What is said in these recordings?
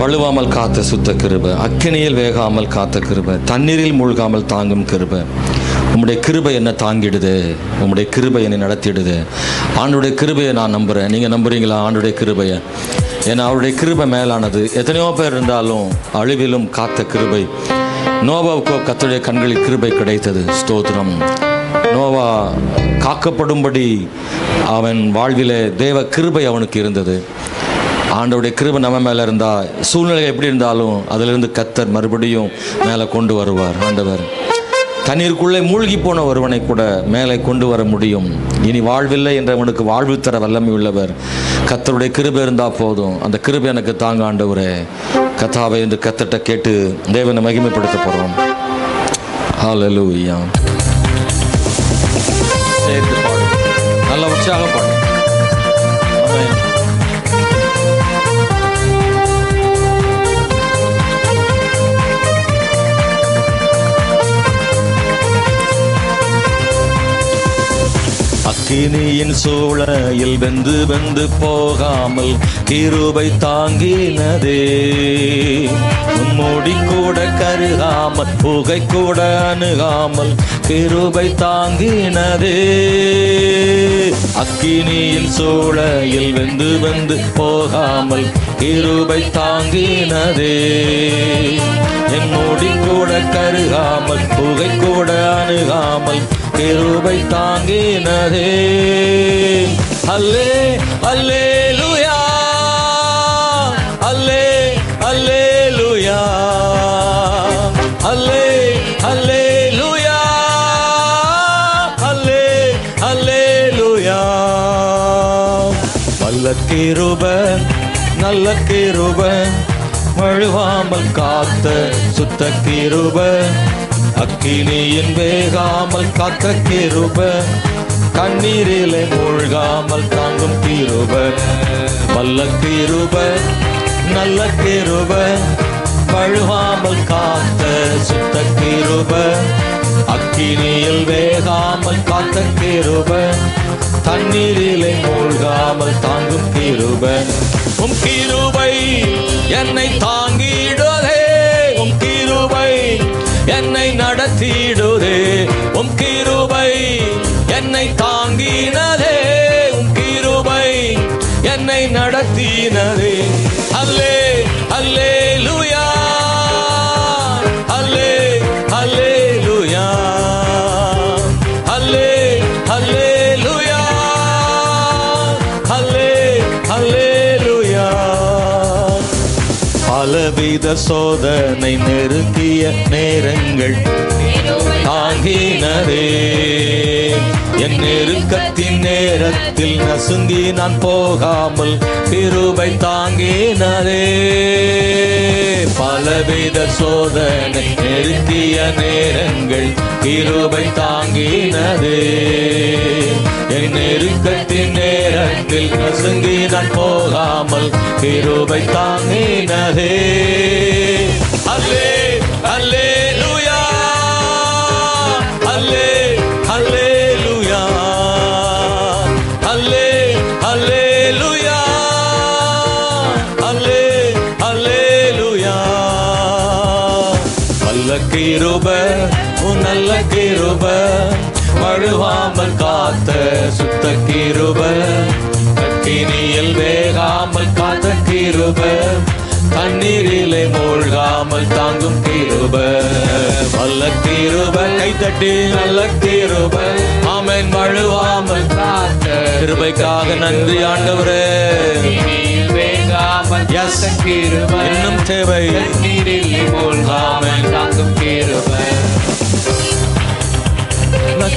வழுவாமல் காத்த சுத்த கிருபை, அக்கினியில் வேகாமல் காத்த கிருபை, தண்ணீரில் மூழ்காமல் தாங்கும் கிருபை. உம்முடைய கிருபை என்ன தாங்கிடுது, உம்முடைய கிருபை என்னை நடத்திடுது. ஆண்டுடைய கிருபையை நான் நம்புகிறேன். நீங்கள் நம்புறீங்களா ஆண்டுடைய கிருபையை? ஏன்னா அவருடைய கிருபை மேலானது. எத்தனையோ பேர் இருந்தாலும் அழிவிலும் காத்த கிருபை. நோவாவுக்கோ கர்த்தருடைய கண்களில் கிருபை கிடைத்தது. ஸ்தோத்திரம். நோவா காக்கப்படும்படி அவன் வாழ்விலே தேவ கிருபை அவனுக்கு இருந்தது. ஆண்டவருடைய கிருபை நம்ம மேலே இருந்தால் சூழ்நிலை எப்படி இருந்தாலும் அதிலிருந்து கர்த்தர் மறுபடியும் மேலே கொண்டு வருவார். ஆண்டவர் தண்ணீருக்குள்ளே மூழ்கி போன ஒருவனை கூட மேலே கொண்டு வர முடியும். இனி வாழ்வில்லை என்றவனுக்கு வாழ்வு தர வல்லமை உள்ளவர். கர்த்தருடைய கிருபை இருந்தால் போதும். அந்த கிருபை எனக்கு தாங்க ஆண்டவரே கர்த்தாவே என்று கர்த்தர்ட்ட கேட்டு தேவனை மகிமைப்படுத்த போகிறோம். ஹல்லேலூயா. சேர்த்து பாடு, நல்ல உற்சாக பாடு. அக்கினியின் சூளையில் வெந்து வெந்து போகாமல் கிருபை தாங்கினதே. மூடி கூட கருகாமல் புகை கூட அணுகாமல் கிருபை தாங்கினதே. அக்கினியின் சூளையில் வெந்து வெந்து போகாமல் கிருபை தாங்கினதே. என் மூடி கூட கருகாமல் புகை கூட அணுகாமல் கிருபை தாங்கினதே. அல்லே அல்லேலூயா, அல்லே அல்லேலூயா, அல்லே அல்லேலூயா, அல்லே அல்லேலூயா. நல்ல கிருபை, நல்ல கிருபை, வழுவாமல் காத்த சுத்த கிருபை, அக்கினியின் வேகாமல் காத்த கிருபை, கண்ணீரிலே மூழ்காமல் தாங்கும் கிருபை. வல்ல கிருபை, நல்ல கிருபை, வழுவாமல் காத்த சுத்த கிருபை, அக்கினியில் வேகாமல் காத்த கிருபை, தண்ணீரிலே மூழ்காமல் தாங்கும் கிருபை. உம் கிருபை என்னை தாங்கிடுதே, உம் கிருபை என்னை நடத்திடுதே, உம் கிருபை என்னை தாங்கினதே, உம் கிருபை என்னை நடத்தினதே. அல்லே அல்லேலூயா, அல்லே அல்லேலூயா, அல்லே அல்லேலூயா, அல்லே அல்லேலூயா. பலவித சோதனை நெருங்கிய நேரங்கள் தாங்கினதே. என் நெருக்கத்தின் நேரத்தில் நசுங்கி நான் போகாமல் கிருபை தாங்கினதே. பலவித சோதனை நெருங்கிய நேரங்கள் கிருபை தாங்கினதே. என் நெருக்கத்தின் நேரத்தில் நசுங்கி நான் போகாமல் கிருபை தாங்கினதே. அல்லே அல்லேலூயா, அல்லே அல்லேலூயா, அல்லே அல்லேலூயா, அல்லே அல்லேலூயா. நல்ல கிருபை, நல்ல கிருபை, வழுவாமல் காத்த சுத்த கிருபை, அக்கினியில் வேகாமல் காத்த கிருபை, தண்ணீரிலே மூழ்காமல் தாங்கும் கிருபை. நல்ல கிருபை, கைத்தட்டி நல்ல கிருபை, ஆமென். வழுவாமல் காத்த கிருபைக்காக நன்றி ஆண்டவரே. வேகாமல் காத்த கிருபை, இன்னும் தேவை. தண்ணீரிலே மூழ்காமல் தாங்கும் கிருபை.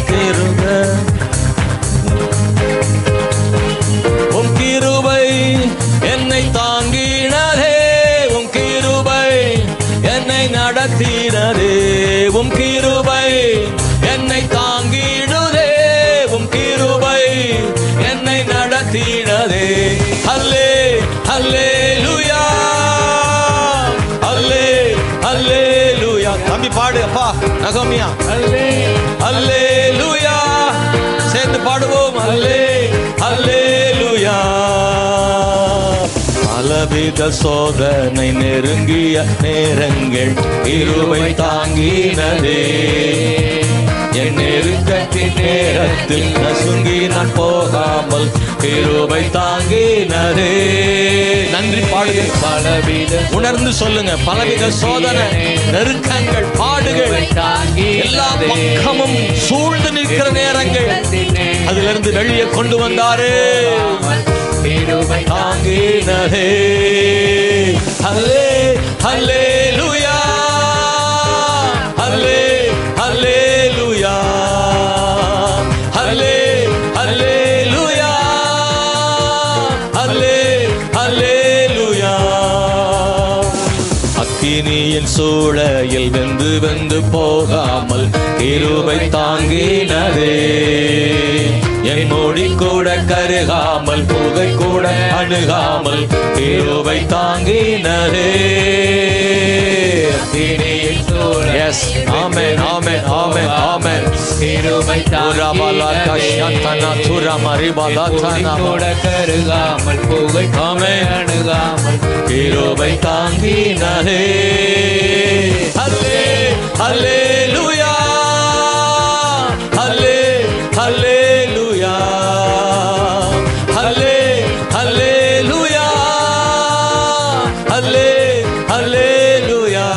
கிருபை, உம் கிருபை என்னை தாங்கினதே, உம் கிருபை என்னை நடத்தினதே, உம் கிருபை என்னை தாங்கிடுதே, உம் கிருபை என்னை நடத்தினதே. அல்லே அல்லேலூயா, அல்லே அல்லேலூயா. தம்பி பாடு அப்பா நகோமியா. அல்லே அல்லேலூயா, சேர்ந்து பாடுவோம். அல்லே அல்லேலூயா. பலவித சோதனை நெருங்கிய நேரங்கள் கிருபை தாங்கினதே. என் நெருக்கத்தின் நேரத்தில் நசுங்கி நான் போகாமல் கிருபை தாங்கினதே. நன்றி பாடுங்க. பலவித உணர்ந்து சொல்லுங்க. பலவித சோதனை நெருக்கங்கள் பாடுகள் எல்லா பக்கமும் சூழ்ந்து நிற்கிற நேரங்கள் அதிலிருந்து வெளியே கொண்டு வந்தாரே. கிருபை தாங்கினதே. ஹல்லே ஹல்லேலூயா ஹல்லே ஹல்லேலூயா ஹல்லே ஹல்லேலூயா ஹல்லே ஹல்லேலூயா. அக்கினியின் சூளையில் வெந்து வெந்து போகாமல் கிருபை தாங்கினதே. என் மொழி கூட கருகாமல் புகை கூட அணுகாமல் கிருபை தாங்கினதே. Yes, amen, amen, amen, amen. கிருபை தாங்கினதே. கூட கருகாமல் புகை அணுகாமல் கிருபை தாங்கினதே. ஹல்லே ஹல்லேலூயா ஹல்லே ஹல்லேலூயா ஹல்லே ஹல்லேலூயா ஹல்லே ஹல்லேலூயா.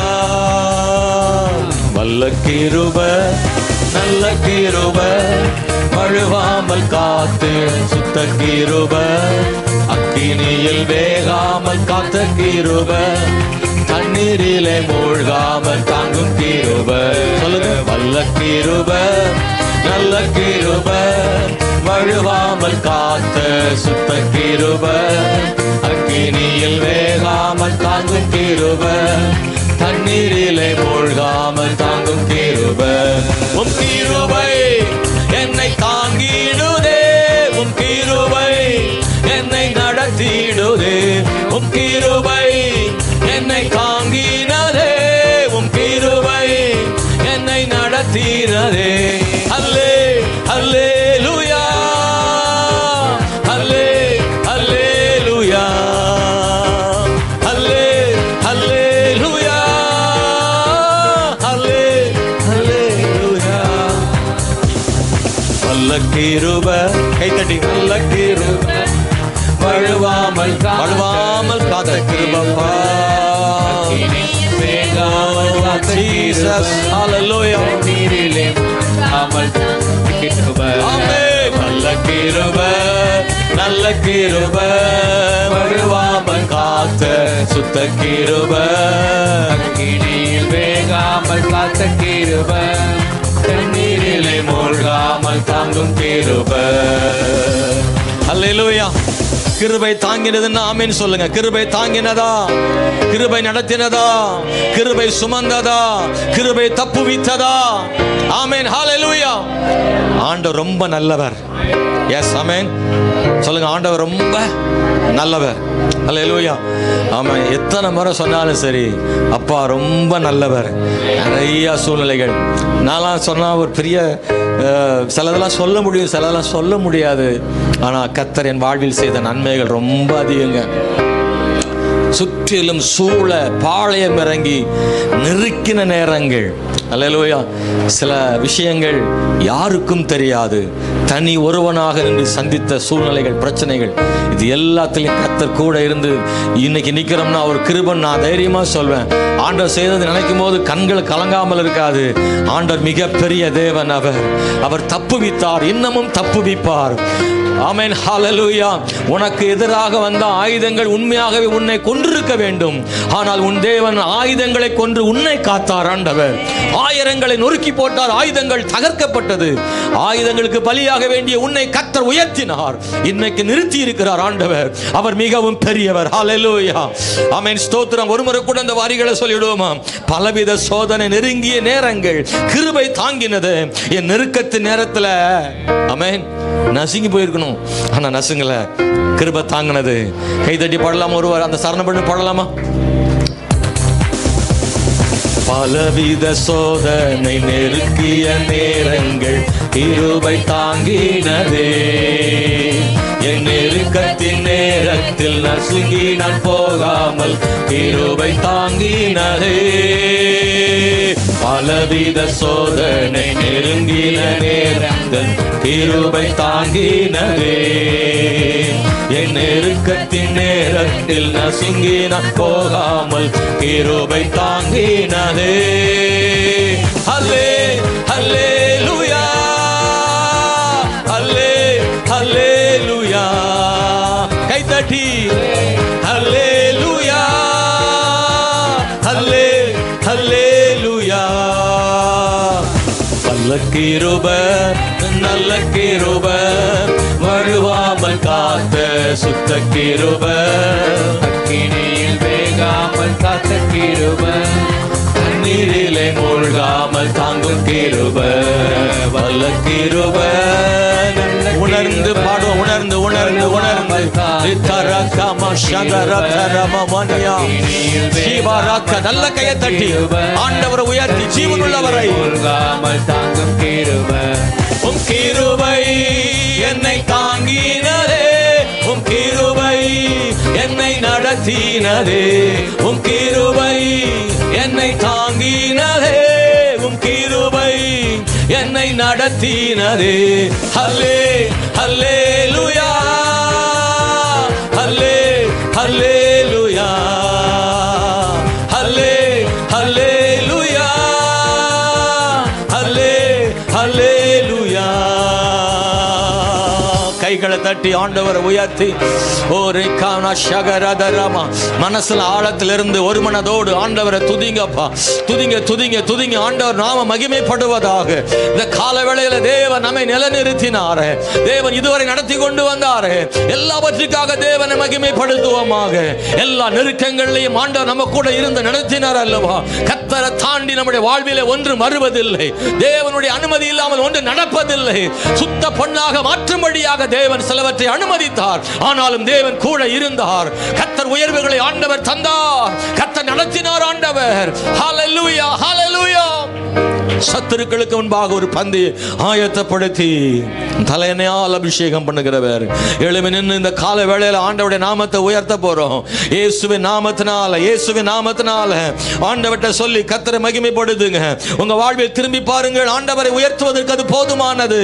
வல்ல கிருபை நல்ல கிருபை வழுவாமல் காத்து சுத்த கிருபை அக்கினியில் வேகாமல் காத்த கிருபை தண்ணீரிலே மூழ்காமல் தாங்கும் கிருபை. சொல்லுங்க. வல்ல கிருபை நல்ல கிருபை வழுவாமல் காத்த சுத்த கிருபை அக்கினியில் வேகாமல் தாங்கும் கிருபை தண்ணீரிலே மூழ்காமல் தாங்கும் கிருபை. உம் கிருபை என்னை தாங்கிடுதே. உம் கிருபை என்னை நடத்திடுதே. உம் கிருபை என்னை தாங்கினதே. உம் கிருபை என்னை நடத்தினதே. ஹல்லே ஹல்லேலூயா ஹல்லே ஹல்லேலூயா ஹல்லே ஹல்லேலூயா ஹல்லே ஹல்லேலூயா. வல்ல கிருபை கைத்தட்டி. நல்ல கிருபை வழுவாமல் காத்த கிருபை. Jesus, hallelujah. நல்ல கிருபை நல்ல கிருபை வழுவாமல் காத்த சுத்த கிருபை அக்கினியில் வேகாமல் காத்த கிருபை தண்ணீரிலே மூழ்காமல் தாங்கும் கிருபை. அல்லேலூயா. கிருபை தாங்கினதுன்னா ஆமென் சொல்லுங்க. கிருபை தாங்கினதா, கிருபை நடத்தினதா, கிருபை சுமந்ததா, கிருபை தப்புவித்ததா. ஆமென் ஹல்லேலூயா. ஆண்டவர் ரொம்ப நல்லவர். எஸ் ஆமென் சொல்லுங்க. ஆண்டவர் ரொம்ப நல்லவர். ஹல்லேலூயா. ஆமென். எத்தனை முறை சொன்னாலும் சரி, அப்பா ரொம்ப நல்லவர். நிறைய சூழ்நிலைகள் நான்லாம் சொன்னால் ஒரு பெரிய சிலதெல்லாம் சொல்ல முடியும், சிலதெல்லாம் சொல்ல முடியாது. ஆனால் கர்த்தர் என் வாழ்வில் செய்த நன்மைகள் ரொம்ப அதிகங்க. சுற்றிலும் சூழ பாளையம் இறங்கி நெருக்கின நேரங்கள். அல்லேலூயா. சில விஷயங்கள் யாருக்கும் தெரியாது. தனி ஒருவனாக நின்று சந்தித்த சூழ்நிலைகள், பிரச்சனைகள், இது எல்லாத்திலையும் கர்த்தர் கூட இருந்து இன்னைக்கு நிற்கிறோம்னா ஒரு கிருபன். நான் தைரியமா சொல்வேன், ஆண்டவர் செய்தது நினைக்கும் போது கண்கள் கலங்காமல் இருக்காது. ஆண்டவர் மிகப்பெரிய தேவன். அவர் தப்புவித்தார், இன்னமும் தப்புவிப்பார். ஆமென் ஹல்லேலூயா. உனக்கு எதிராக வந்த ஆயுதங்கள் உண்மையாகவே உன்னை கொன்றிருக்க வேண்டும். ஆனால் உன் தேவன் ஆயுதங்களை கொன்று உன்னை காத்தார். ஆண்டவர் ஆயிரங்களை நொறுக்கி போட்டார், ஆயுதங்கள் தகர்க்கப்பட்டது. ஆயுதங்களுக்கு பலியாக வேண்டிய உன்னை கர்த்தர் உயர்த்தினார், இன்னைக்கு நிறுத்தி இருக்கிறார். ஆண்டவர் அவர் மிகவும் பெரியவர். ஹல்லேலூயா. ஆமென் ஸ்தோத்திரம். ஒருமுறை கூட அந்த வாரிகளை சொல்லிடுவோமா? பலவித சோதனை நெருங்கிய நேரங்கள் கிருபை தாங்கினது. என் நெருக்கத்தின் நேரத்தில் ஆமென் நசுங்கி போயிருக்கணும், ஆனா நசுங்கல, கிருபை தாங்கினது. கைதட்டி பாடலாமா? ஒருவர் அந்த சரணம் பண்ணி பாடலாமா? பலவித சோதனை நெருக்கிய நேரங்கள் கிருபை தாங்கினதே. என் நெருக்கத்தின் நேரத்தில் நசுங்கி நான் போகாமல் கிருபை தாங்கினதே. பலவித சோதனை நெருங்கின நேரங்கள் கிருபை தாங்கினதே. என் நெருக்கத்தின் நேரத்தில் நசுங்கி நான் போகாமல் கிருபை தாங்கினதே. ஹல்லே ஹல்லேலூயா, ஹல்லே ஹல்லேலூயா. கைதட்டி ஹல்லேலூயா, ஹல்லே ஹல்லேலூயா. நல்ல கிருபை நல்ல கிருபை மறுவாமல் காத்த சுத்த கிருபை. அக்கினியில் வேகாமல் காத்த கிருபை, தண்ணீரிலே மூழ்காமல் தாங்கும் கிருபை. வல்ல கிருபை. உணர்ந்து பாடும், உணர்ந்து உணர்ந்து உணர்ந்து நல்ல கையை தட்டி ஆண்டவரை உயர்த்தி ஜீவனுள்ளவரை தாங்கும் கிருபை. உம் கிருபை என்னை தாங்கினதே, உம் கிருபை என்னை நடத்தினதே. உம் கிருபை என்னை தாங்கினதே, உம் கிருபை என்னை நடத்தினதே. ஹல்லே ஹல்லேலூயா, ஹல்லே ஹல்லேலூயா, ஹல்லே ஹல்லேலூயா, ஹல்லே ஹல்லேலூயா. கைகளை தட்டி ஆண்டவரை உயர்த்தி மனசுல ஆழத்திலிருந்து ஒரு மனதோடு ஆண்டவரை துதிங்கப்பா. துதிங்க துதிங்க துதிங்க. ஆண்டவர் நாம மகிமைப்படுவதாக. இந்த கால வேளையில தேவன் நம்மை நிலைநிறுத்தினாரே, தேவன் இதுவரை நடத்தி கொண்டு வந்தாரே, எல்லாவற்றுக்காக தேவனை மகிமைப்படுத்துவோமாக. எல்லா நெருக்கங்களையும் ஆண்டவர் நம்ம கூட இருந்து நடத்தினார் அல்லவா. கர்த்தரை தாண்டி நம்முடைய வாழ்விலே ஒன்று வருவதில்லை. தேவனுடைய அனுமதி இல்லாமல் ஒன்று நடப்பதில்லை. சுத்த பொன்னாக மாற்றும்படியாக தேவன் சிலவற்றை அனுமதித்தார். ஆனாலும் தேவன் கூட இருந்தார். கர்த்தர் உயர்வுகளை ஆண்டவர் தந்தார். கர்த்தர் நடத்தினார் ஆண்டவர். ஹல்லேலூயா ஹல்லேலூயா. சத்துருக்களுக்கு முன்பாக ஒரு பந்தி ஆயத்தப்படுத்தி தலையணையால் அபிஷேகம் பண்ணுகிறவர். எழுமி நின்று இந்த கால வேளையில ஆண்டவருடைய நாமத்தை உயர்த்த போறோம். இயேசுவின் நாமத்தினால, இயேசுவின் நாமத்தினால ஆண்டவர்கிட்ட சொல்லி கர்த்தரை மகிமைப்படுத்துங்க. உங்க வாழ்வில் திரும்பி பாருங்கள். ஆண்டவரை உயர்த்துவதற்கு அது போதுமானது.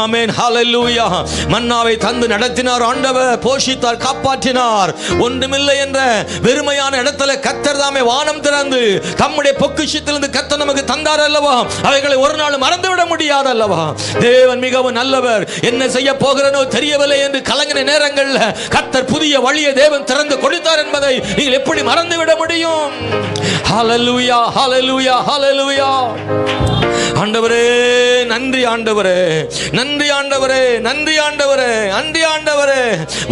ஆமென் ஹல்லேலூயா. மன்னாவை தந்து நடத்தினார் ஆண்டவர், போஷித்தார், காப்பாற்றினார். ஒன்றுமில்லை என்ற வெறுமையான இடத்துல கர்த்தர் தாமே வானம் திறந்து தம்முடைய பொக்கிஷத்திலிருந்து கர்த்தர் நமக்கு தந்தார் அல்லவா. அவைகளை ஒரு நாள் மறந்துவிட முடியாது அல்லவா. தேவன் மிகவும் நல்லவர். என்ன செய்ய போகிறனோ தெரியவில்லை என்று கலங்கின நேரங்களில் கர்த்தர் புதிய வழியை தேவன் திறந்து கொடுத்தார் என்பதை நீங்கள் எப்படி மறந்துவிட முடியும்? ஹல்லேலூயா ஹல்லேலூயா ஹல்லேலூயா. ஆண்டவரே நன்றி, ஆண்டவரே நன்றி, ஆண்டவரே நன்றி, ஆண்டவரே நன்றி, ஆண்டவரே.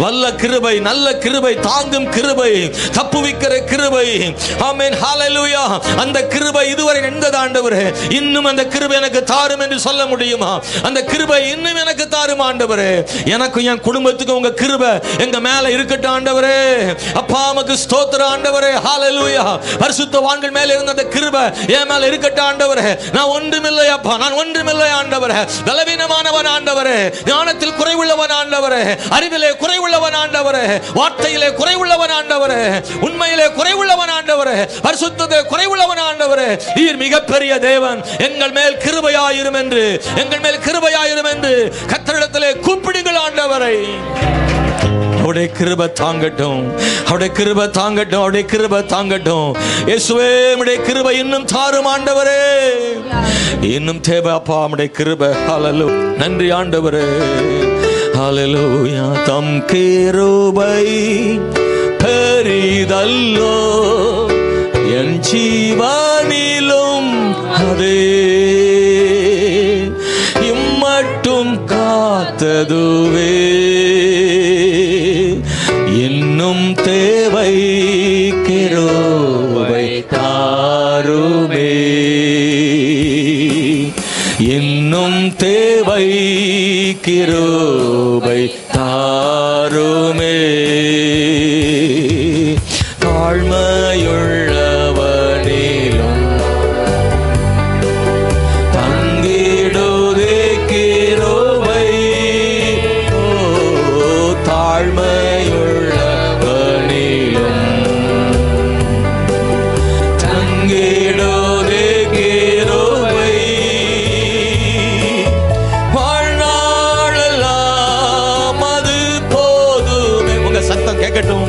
வல்ல கிருபை, நல்ல கிருபை, தாங்கும் கிருபை, தப்புவிக்கிற கிருபை. ஆமென் ஹல்லேலூயா. அந்த கிருபை இதுவரை நின்றது ஆண்டவரே. இன்னும் அந்த கிருபை எனக்கு தாரும் என்று சொல்ல முடியுமா? அந்த கிருபை இன்னும் எனக்கு தாரும் ஆண்டவரே. எனக்கும் என் குடும்பத்துக்கும் உங்க கிருபை எங்க மேல இருக்கட்டும் ஆண்டவரே. அப்பா உமக்கு ஸ்தோத்திரம் ஆண்டவரே. ஹல்லேலூயா. பரிசுத்தவான்கள் மேல இருந்த அந்த கிருபை என் மேல இருக்கட்டும் ஆண்டவரே. நான் ஒன்றுமில்லை அப்பா, நான் ஒன்றுமில்லை ஆண்டவரே. பலவீனமானவன் ஆண்டவரே, ஞானத்தில் குறைவுள்ளவன் ஆண்டவரே, அறிவிலே குறைவுள்ளவன் ஆண்டவரே, வார்த்தையிலே குறைவுள்ளவன் ஆண்டவரே, உண்மையிலே குறைவுள்ளவன் ஆண்டவரே, பரிசுத்தத்திலே குறைவுள்ளவன் ஆண்டவரே. நீர் மிகப்பெரிய தேவன். எங்கள் மேல் கிருபையாயிரும் என்று, எங்கள் மேல் கிருபையாயிரும் என்று கர்த்தரிடத்திலே கூப்பிடுங்கள் ஆண்டவரை. அவருடைய கிருபை தாங்கட்டும், அவருடைய கிருபை தாங்கட்டும், அவருடைய கிருபை தாங்கட்டும். இயேசுவே உம்முடைய கிருபை இன்னும் தாரும் ஆண்டவரே. இன்னும் தேவை அப்பா உம்முடைய கிருபை. ஹல்லேலூயா. நன்றி ஆண்டவரே. ஹல்லேலூயா. தம் கிருபை பெரிதல்லோ என் ஜீவனிலும் அதே இம்மட்டும் காத்ததுவே இன்னும் தேவை கிருபை தாருமே. இன்னும் தேவை கிருபை தாருமே. தாழ்மையுள்ளவனிலும் தங்கிடுதே கிருபை. தாங்கிடுதே கிருபை வாழ்நாளெல்லாம் அது போதுமே. உங்க சத்தம் கேட்கட்டும்.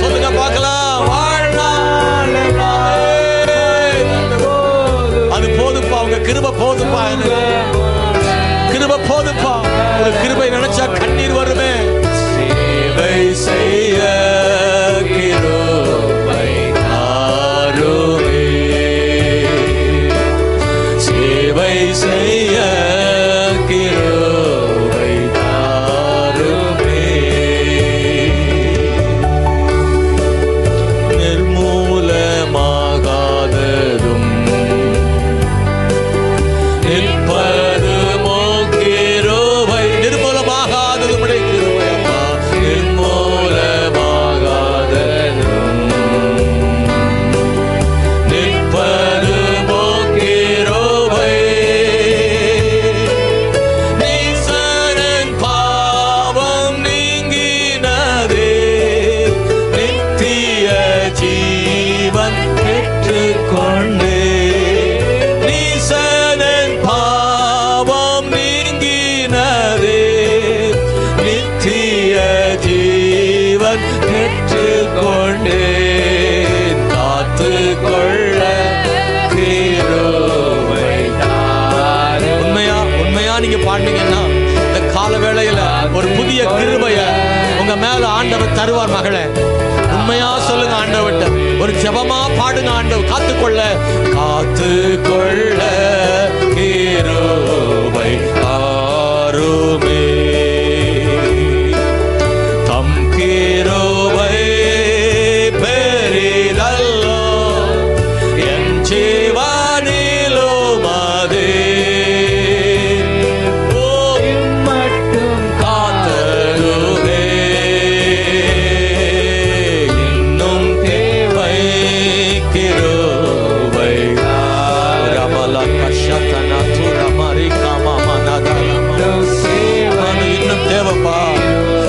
சொல்லுங்க பார்க்கலாம். வாழ்நாளெல்லாம் அது போதுப்பா. உங்க கிருபை போதுப்பா. கிருபை போதுப்பா. உங்க கிருபை நினைச்சா கண்ணீர் வருமே. சேவை செய்ய கிருபை தாருமே. சேவை செய்ய கிருபை தாருமே. நிர்மூலமாகாததும் நிற்பதுமோ கிருபை. நிர்மூலமாகாததும் கிருபை அம்மா. நிர்மூலமாகாததும் நிற்பதுமோ கிருபை. நீசரன் பாவம் நீங்கினதே நித்திய ஜீவன் பெற்றுக்கொண்டே. நீசரன் பாவம் நீங்கினதே நித்திய ஜீவன் பெற்றுக்கொண்டே. காத்து கொள்ள கிருபை தாரும். உண்மையா நீங்க பாடுனீங்கன்னா இந்த கால வேளையில ஒரு புதிய கிருபைய உங்க மேல ஆண்டவர் தருவார் மகளே. உண்மையா சொல்லுங்க ஆண்டவர்கிட்ட. ஒரு ஜெபமா பாடுங்க. ஆண்டவர் காத்துக்கொள்ள கிருபை தாருமே. தம் கிருபை பெரிதல்லோ என் ஜீவனிலும் அதே. ஓ மட்டும் காத்தருளே. இன்னும் தேவை கிருபை. ரமலா கஷதனா துரமரி கமமனதலமா. இன்னும் தேவைப்பா.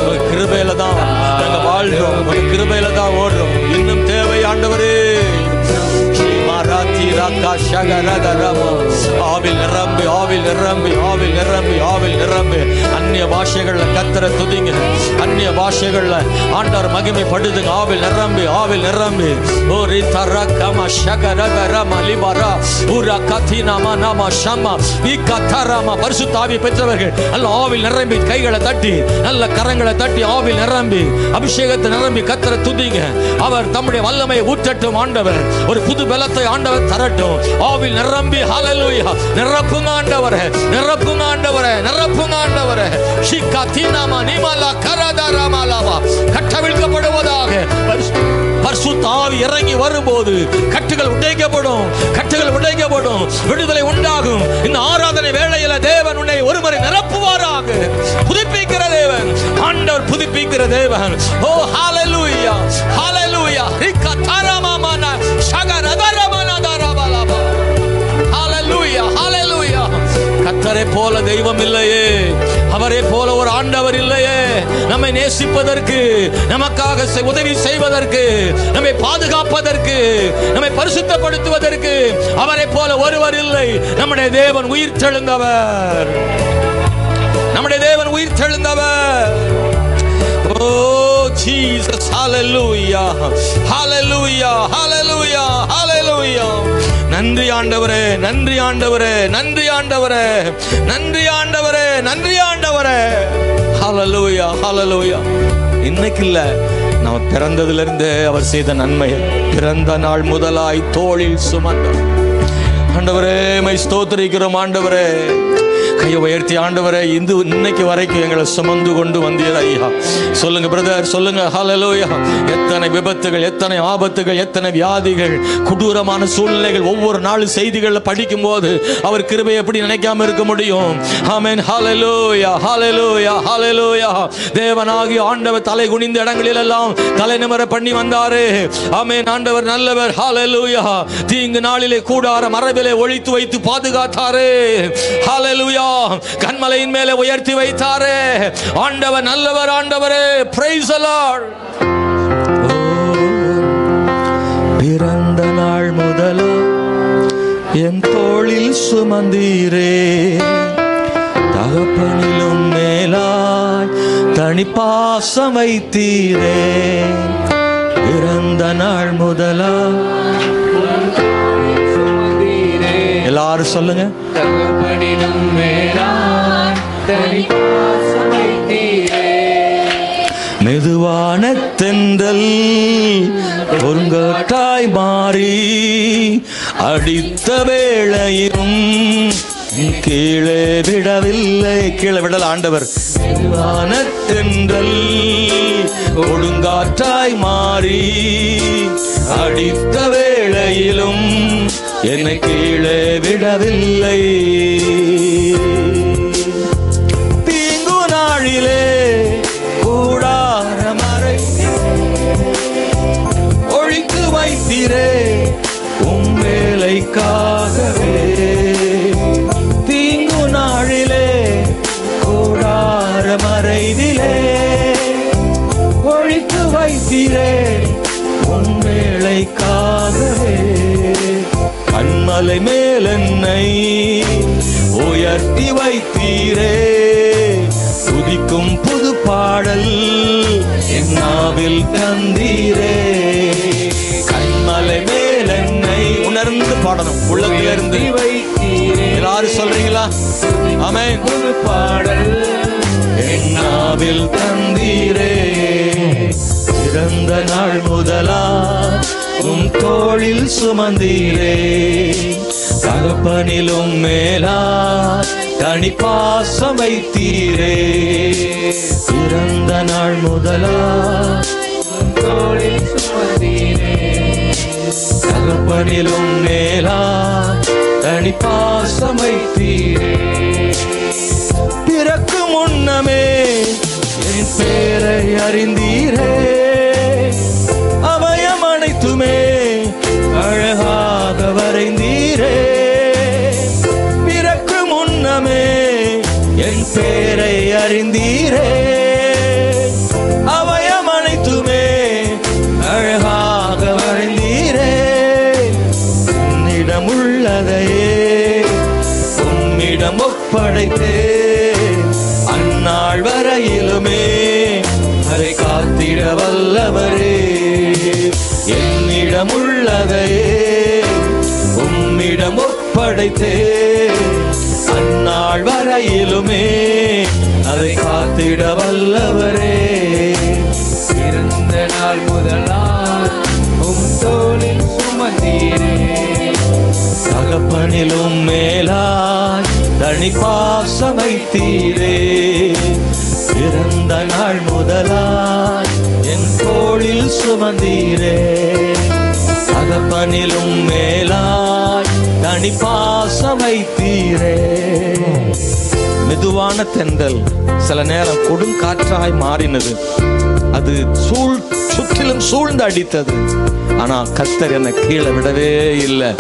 உங்க கிருபையில தான் நாங்க வாழ்றோம். உங்க கிருபையில தான் ஓடுறோம். இன்னும் தேவை ஆண்டவரே. ஆவில் நிரம்பி ஆவில் நிரம்பி ஆவில் நிரம்பி ஆவில் நிரம்பி அந்நிய பாஷைகள்ல கத்தரை துதிங்க. அந்நிய பாஷைகள்ல ஆண்டவர் மகிமைப்படுதுங்க. ஆவில் நிரம்பி ஆவில் நிரம்பி. ஓரி தரகம ஷகரகரம லிபரா உரா கதினம நம ஷம விகதரம. பரிசுத்த ஆவி பெற்றவர்கள் நல்ல ஆவில் நிரம்பி கைகளை தட்டி நல்ல கரங்களை தட்டி ஆவில் நிரம்பி அபிஷேகத்தை நிரம்பி கத்தரை துதிங்க. அவர் தம்முடைய வல்லமையை ஊற்றட்டும். ஆண்டவர் ஒரு புது பலத்தை ஆண்டவர் தரட்டும். ஆவில் நிரம்பி ஹல்லேலூயா. நிரப்புங்க ஆண்டவரே. நிரப்புங்க ஆண்டவரே. நிரப்புங்க ஆண்டவரே. ஷிகதினம நிமலா கரதரமலவா. கட்டவிழ்க்கப்படுவதாக. பரிசுத்த ஆவி இறங்கி வரும்போது கட்டுகள் உடைக்கப்படும். கட்டுகள் உடைக்கப்படும். விடுதலை உண்டாகும். இந்த ஆராதனை வேளையில தேவன் உன்னை ஒருமுறை நிரப்புவாராக. புதுப்பிக்கிற தேவன் ஆண்டவர். புதுப்பிக்கிற தேவன். ஓ ஹல்லேலூயா ஹல்லேலூயா. ரிகதரமமன ஷகரதரமனதரபலபா. ஹல்லேலூயா ஹல்லேலூயா. கர்த்தரை போல தெய்வம் இல்லையே. அவரை போல ஒரு ஆண்டவர் இல்லையே. நம்மை நேசிப்பதற்கு, நமக்காக உதவி செய்வதற்கு, நம்மை பாதுகாப்பதற்கு, நம்மை பரிசுத்தப்படுத்துவதற்கு அவரை போல ஒருவர் இல்லை. நம்முடைய தேவன் உயிர் தெழுந்தவர். நம்முடைய தேவன் உயிர் தெழுந்தவர். ஓ ஜீசஸ். ஹல்லேலூயா ஹல்லேலூயா ஹல்லேலூயா ஹல்லேலூயா. நன்றி ஆண்டவரே. நன்றி ஆண்டவரே. நன்றி ஆண்டவரே. நன்றி ஆண்டவரே. நன்றி ஆண்டவரே. ஹல்லேலூயா ஹல்லேலூயா. இன்னைக்கு இல்ல, நம்ம பிறந்ததுல இருந்தே அவர் செய்த நன்மை. பிறந்த நாள் முதலாய் தோளில் சுமந்தார். ஆண்டவரே மை ஸ்தோத்திரிக்கிறோம். ஆண்டவரே கையை உயர்த்தி ஆண்டவரே இன்னைக்கு வரைக்கும் எங்களை சுமந்து கொண்டு வந்தீர் ஐயா. சொல்லுங்க பிரதர், சொல்லுங்க. ஹல்லேலூயா. எத்தனை விபத்துகள், எத்தனை ஆபத்துகள், எத்தனை வியாதிகள், கொடூரமான சூழ்நிலைகள். ஒவ்வொரு நாளும் செய்திகளை படிக்கும் போது அவர் கிருபை எப்படி நினைக்காம இருக்க முடியும்? ஆமென். ஹல்லேலூயா ஹல்லேலூயா ஹல்லேலூயா. தேவனாகிய ஆண்டவர் தலை குனிந்த இடங்களில் எல்லாம் தலை நிமிர பண்ணி வந்தாரு. ஆமென். ஆண்டவர் நல்லவர். ஹல்லேலூயா. தீங்கு நாளிலே கூடார மரபிலே ஒழித்து வைத்து பாதுகாத்தாரு. ஹல்லேலூயா. கன்மலையின் மேலே உயர்த்தி வைத்தாரே. ஆண்டவர் நல்லவர். ஆண்டவரே, praise the Lord. பிறந்த நாள் முதலா என் தோளில் சுமந்தீரே, தகப்பனிலும் மேலாய் தனிப்பாசம் வைத்தீரே. பிறந்த நாள் முதலா எல்லாரும் சொல்லுங்க, தகப்பனிலும் மேலாய் தனிப்பாசம் வைத்தீரே. மெதுவான தென்றல் ஒருங்காட்டாய் மாறி அடித்த வேளையும் கீழே விடவில்லை. கீழே விடல ஆண்டவர். மெதுவான தென்றல் ஒழுங்காற்றாய் மாறி அடித்த வேளையிலும் என்னை கீழே விடவில்லை. தீங்கு நாளிலே கூடார மறைத்து ஒழித்து வைத்தீரே உம் வேலைக்காகவே. தீங்கு நாளிலே கூடார மறைவிலே ஒழித்து வைத்தீரே உம் வேலைக்காகவே. கண்மலை மேல் என்னை உயர்த்தி வைத்தீரே, துதிக்கும் புது பாடல் என் நாவில் தந்தீரே. கண்மலை மேல் என்னை உணர்ந்து பாடணும், உள்ளத்திலிருந்து வைத்தீரே. எல்லாரும் சொல்றீங்களா? ஆமென். புது பாடல் என் நாவில் தந்தீரே. பிறந்த நாள் முதலா உம் தோளில் சுமந்தீரே, தகப்பனிலும் மேலா தனிப்பாசம் வைத்தீரே. பிறந்த நாள் முதலா உம் தோளில் சுமந்தீரே, தகப்பனிலும் மேலா தனிப்பாசம் வைத்தீரே. பிறக்கு முன்னமே என் பேரை அறிந்தீரே, அவயம் அனைத்துமே அழகாக வரைந்தீரே. பிறக்கு முன்னமே என் பேரை அறிந்தீரே, அவயம் அனைத்துமே அழகாக வரைந்தீரே. உன்னிடம் உள்ளதையே உம்மிடம் ஒப்படைத்தே, அந்நாள் வரையிலுமே அதை காத்திட வல்லவரே. என்னிடம் உள்ளதையே உம்மிடம் ஒப்படைத்தே, அந்நாள் வரையிலுமே அதை காத்திட வல்லவரே. பிறந்த நாள் முதலா உம் தோளில் சுமந்தீரே, தகப்பனிலும் மேலாய் தனிப்பாசம் வைத்தீரே. பிறந்த நாள் முதலாய் என் தோளில் சுமந்தீரே, தகப்பனிலும் மேலாய் தனிப்பாசம் வைத்தீரே. மெதுவான தென்றல் சில நேரம் கொடுங்காற்றாய் மாறினது, அது சுற்றிலும் சூழ்ந்து அடித்தது. ஆனா கர்த்தர் என்னை கீழே விடவே இல்லை.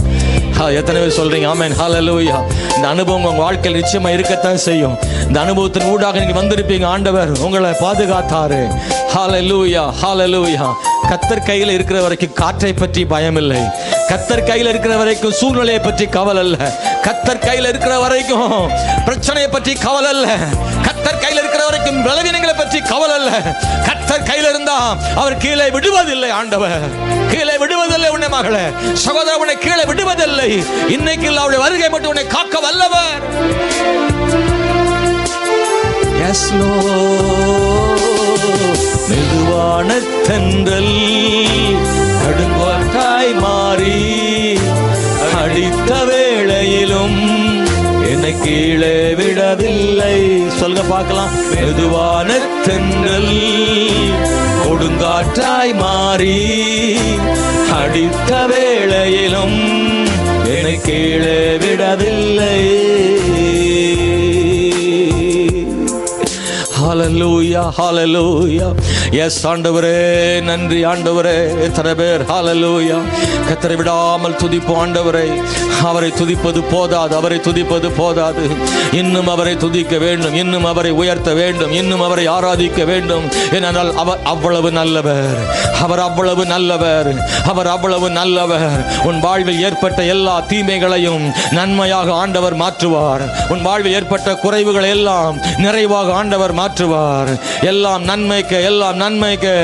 எத்தனை பேர் சொல்றீங்க ஆமென்? ஹல்லேலூயா. இந்த அனுபவம் உங்க வாழ்க்கையில் நிச்சயமா இருக்கத்தான் செய்யும். இந்த அனுபவத்தின் ஊடாக நீங்க வந்திருப்பீங்க. ஆண்டவர் உங்களை பாதுகாத்தாரு. ஹல்லேலூயா, ஹல்லேலூயா. கர்த்தர் கையில் இருக்கிற வரைக்கும் காற்றை பற்றி பயம் இல்லை. கர்த்தர் கையில் இருக்கிற வரைக்கும் சூழ்நிலையை பற்றி கவலை அல்ல. கர்த்தர் கையில் இருக்கிற வரைக்கும் பிரச்சனையை பற்றி கவலை அல்ல. கர்த்தர் கையில் இருக்கிற வரைக்கும் பலவீனங்களை பற்றி கவலை அல்ல. கர்த்தர் கையில் இருந்தா அவர் கீழே விடுவதில்லை. ஆண்டவர் கீழே விடுவதில்லை. உன்னை மகளே, சகோதர, உன்னை கீழே விடுவதில்லை. இன்னைக்கு அவருடைய வருகை மட்டும் உன்னை காக்க வல்லவர். Yes Lord. மெதுவான தென்றல் கடுங்காற்றாய் மாறி அடித்த வேளையிலும் என்னை கீழே விடவில்லை. சொல்லுங்க பார்க்கலாம். மெதுவான தென்றல் கொடுங்காற்றாய் மாறி அடித்த வேளையிலும் என்னை கீழே விடவில்லை. ஹalleluya ஹalleluya. எஸ் ஆண்டவரே, நன்றி ஆண்டவரே. எத்தனை பேர் ஹalleluya கர்த்தரை விடாமல் துதிப்போம் ஆண்டவரை. அவரை துதிப்பது போதாது, அவரை துதிப்பது போதாது. இன்னும் அவரை துதிக்க வேண்டும், இன்னும் அவரை உயர்த்த வேண்டும், இன்னும் அவரை ஆராதிக்க வேண்டும். ஏனென்றால் அவர் அவ்வளவு நல்லவர், அவர் அவ்வளவு நல்லவர், அவர் அவ்வளவு நல்லவர். உன் வாழ்வில் ஏற்பட்ட எல்லா தீமைகளையும் நன்மையாக ஆண்டவர் மாற்றுவார். உன் வாழ்வில் ஏற்பட்ட குறைவுகளை எல்லாம் நிறைவாக ஆண்டவர் மாற்றுவார். எல்லாம் நன்மைக்கு, எல்லாம் நன்மைக்கு.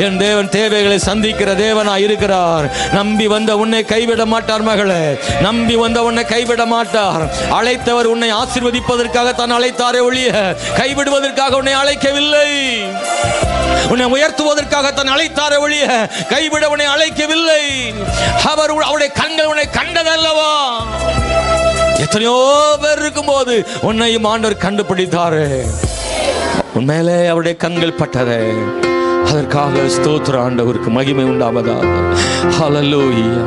என் தேவன் தேவைகளை சந்திக்கிற தேவனாய் இருக்கிறார். நம்பி வந்த உன்னை கைவிட மாட்டார் மகளே, நம்பி வந்த உன்னை கைவிட மாட்டார். அழைத்தவர் உன்னை ஆசீர்வதிப்பதற்காக தான் அழைத்தாரே ஒழிய கைவிடுவதற்காக உன்னை அழைக்கவில்லை. உன்னை உயர்த்துவதற்காக தான் அழைத்தாரே ஒழிய கைவிட உன்னை அழைக்கவில்லை. அவர் அவருடைய கண்கள் உன்னை கண்டதல்லவா? எத்தனையோ பேர் இருக்கும் போது உன்னையும் ஆண்டவர் கண்டுபிடித்தாரு. உண்மையிலே அவருடைய கண்கள் பட்டதே. அதற்காக ஸ்தோத்திர ஆண்டவருக்கு மகிமை உண்டாவதாக. ஹல்லேலூயா.